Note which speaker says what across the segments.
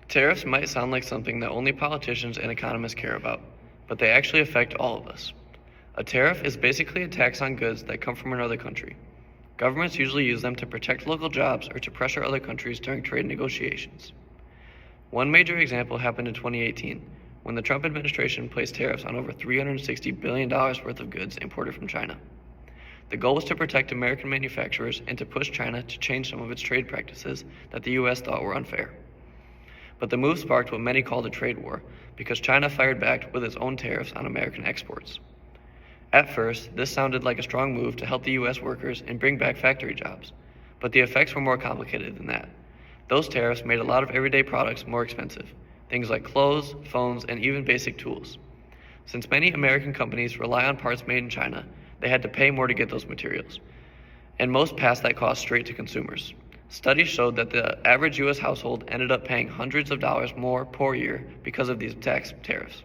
Speaker 1: Tariffs might sound like something that only politicians and economists care about, but they actually affect all of us. A tariff is basically a tax on goods that come from another country. Governments usually use them to protect local jobs or to pressure other countries during trade negotiations. One major example happened in 2018, when the Trump administration placed tariffs on over $360 billion worth of goods imported from China. The goal was to protect American manufacturers and to push China to change some of its trade practices that the US thought were unfair. But the move sparked what many called a trade war, because China fired back with its own tariffs on American exports. At first, this sounded like a strong move to help the US workers and bring back factory jobs, but the effects were more complicated than that. Those tariffs made a lot of everyday products more expensive, things like clothes, phones, and even basic tools. Since many American companies rely on parts made in China, they had to pay more to get those materials, and most passed that cost straight to consumers. Studies showed that the average US household ended up paying hundreds of dollars more per year because of these tax tariffs.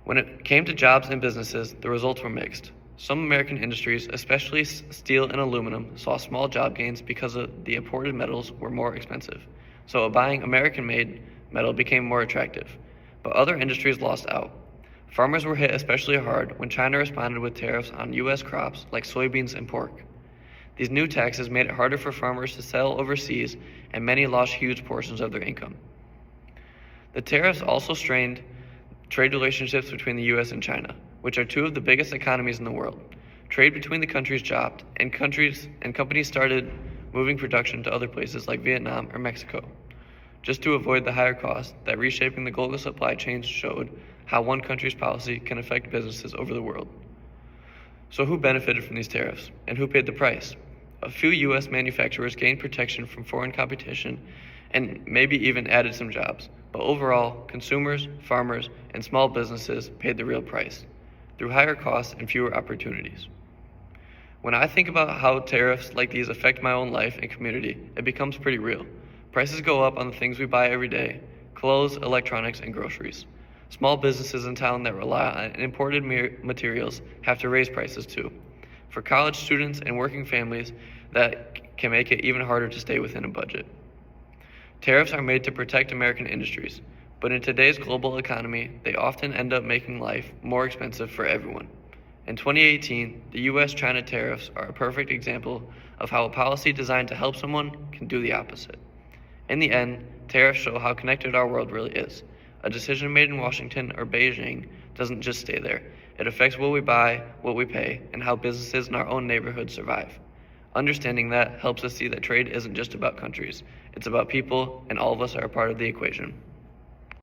Speaker 1: When it came to jobs and businesses, the results were mixed. Some American industries, especially steel and aluminum, saw small job gains because the imported metals were more expensive, so buying American-made metal became more attractive. But other industries lost out. Farmers were hit especially hard when China responded with tariffs on US crops like soybeans and pork. These new taxes made it harder for farmers to sell overseas, and many lost huge portions of their income. The tariffs also strained trade relationships between the US and China, which are two of the biggest economies in the world. Trade between the countries dropped, and companies started moving production to other places like Vietnam or Mexico, just to avoid the higher costs that reshaping the global supply chains showed how one country's policy can affect businesses over the world. So who benefited from these tariffs, and who paid the price? A few US manufacturers gained protection from foreign competition and maybe even added some jobs, but overall, consumers, farmers, and small businesses paid the real price, through higher costs and fewer opportunities. When I think about how tariffs like these affect my own life and community, it becomes pretty real. Prices go up on the things we buy every day: clothes, electronics, and groceries. Small businesses in town that rely on imported materials have to raise prices too. For college students and working families, that can make it even harder to stay within a budget. Tariffs are made to protect American industries, but in today's global economy, they often end up making life more expensive for everyone. In 2018, the US-China tariffs are a perfect example of how a policy designed to help someone can do the opposite. In the end, tariffs show how connected our world really is. A decision made in Washington or Beijing doesn't just stay there. It affects what we buy, what we pay, and how businesses in our own neighborhood survive. Understanding that helps us see that trade isn't just about countries. It's about people, and all of us are a part of the equation.